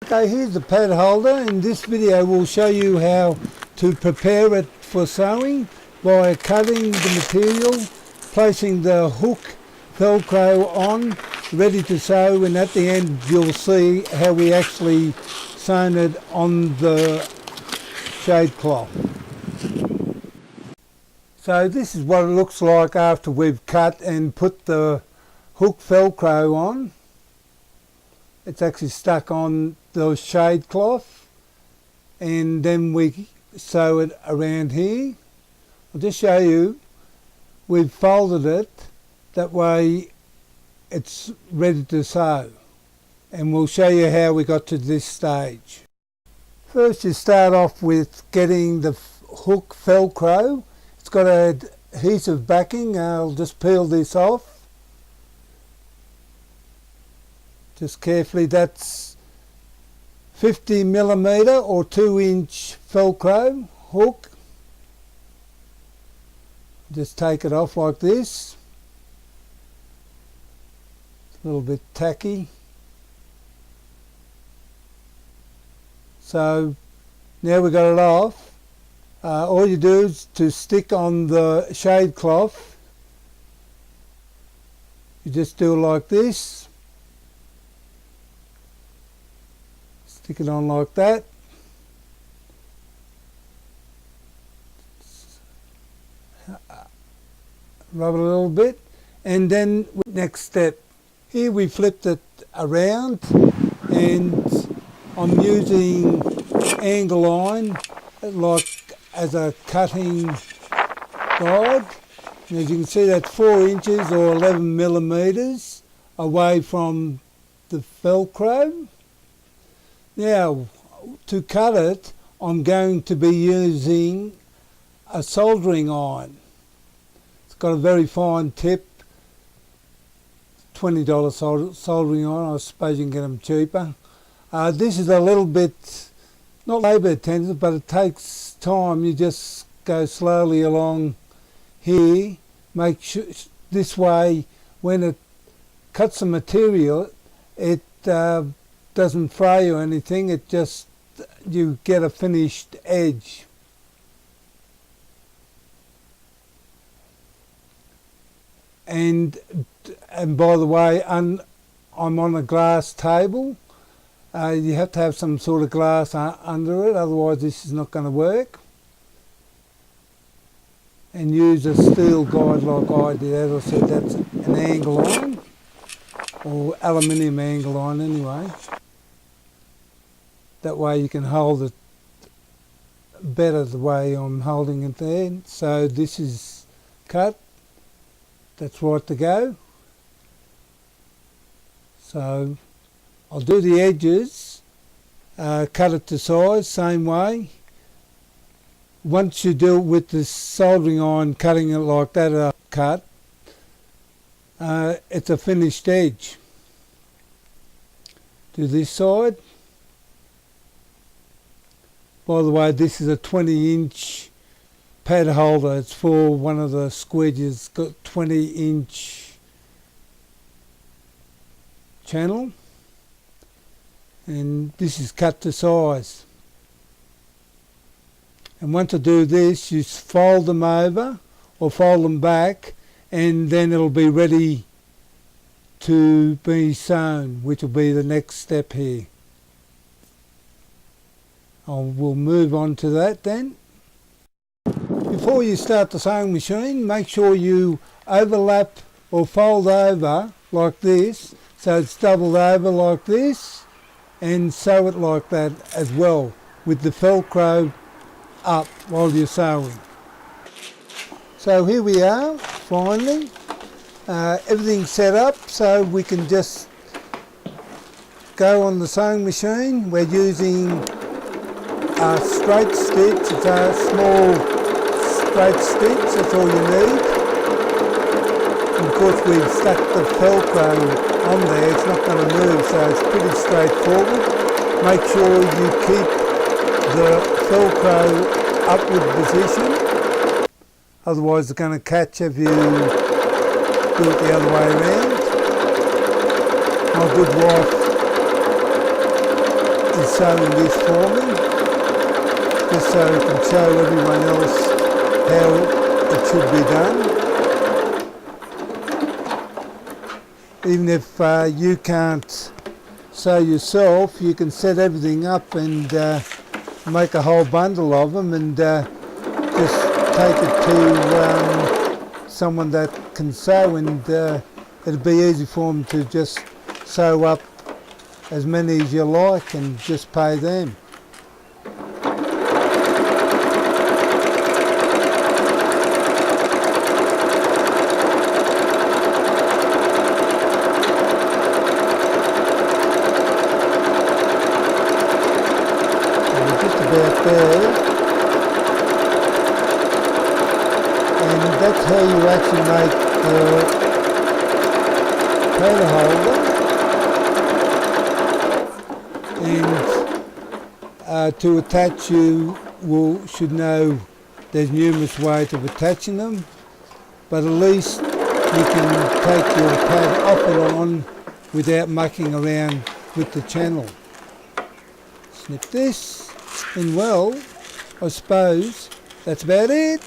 Okay, here's the pad holder. In this video we'll show you how to prepare it for sewing by cutting the material, placing the hook Velcro on, ready to sew, and at the end you'll see how we actually sewn it on the shade cloth. So this is what it looks like after we've cut and put the hook Velcro on. It's actually stuck on the shade cloth, and then we sew it around here. I'll just show you. We've folded it, that way it's ready to sew, and we'll show you how we got to this stage. First you start off with getting the hook Velcro. It's got an adhesive backing. I'll just peel this off. Just carefully. That's 50mm or 2-inch Velcro hook. Just take it off like this. It's a little bit tacky. So now we got it off. All you do is to stick on the shade cloth. You just do it like this. Stick it on like that. Rub it a little bit, and then next step. Here we flipped it around, and I'm using angle line like as a cutting guide. And as you can see, that's 4 inches or 11mm away from the Velcro. Now, to cut it, I'm going to be using a soldering iron. It's got a very fine tip, $20 soldering iron. I suppose you can get them cheaper. This is a little bit, not labour intensive, but it takes time. You just go slowly along here. Make sure, this way, when it cuts the material, it doesn't fray or anything. It just, you get a finished edge. And by the way, I'm on a glass table. You have to have some sort of glass under it, otherwise this is not going to work. And use a steel guide like I did. As I said, that's an angle line, or aluminium angle line anyway. That way you can hold it better the way I'm holding it there. So this is cut. That's right to go. So I'll do the edges, cut it to size, same way. Once you do it with the soldering iron, cutting it like that cut, it's a finished edge. Do this side. By the way, this is a 20-inch pad holder. It's for one of the Squeegees. It's got 20-inch channel, and this is cut to size. And once I do this, you fold them over or fold them back, and then it'll be ready to be sewn, which will be the next step here. We'll move on to that then. Before you start the sewing machine, make sure you overlap or fold over like this, so it's doubled over like this, and sew it like that as well, with the Velcro up while you're sewing. So here we are, finally. Everything's set up, so we can just go on the sewing machine. We're using a straight stitch. It's a small straight stitch, that's all you need. And of course we've stuck the Velcro on there, it's not going to move, so it's pretty straightforward. Make sure you keep the Velcro upward position, otherwise it's going to catch if you do it the other way around. My good wife sewing this for me, just so I can show everyone else how it should be done. Even if you can't sew yourself, you can set everything up and make a whole bundle of them and just take it to someone that can sew, and it'll be easy for them to just sew up as many as you like and just pay them. About there, and that's how you actually make the powder holder. And to attach, you should know there's numerous ways of attaching them, but at least you can take your pad off and on without mucking around with the channel. Snip this. And well, I suppose that's about it.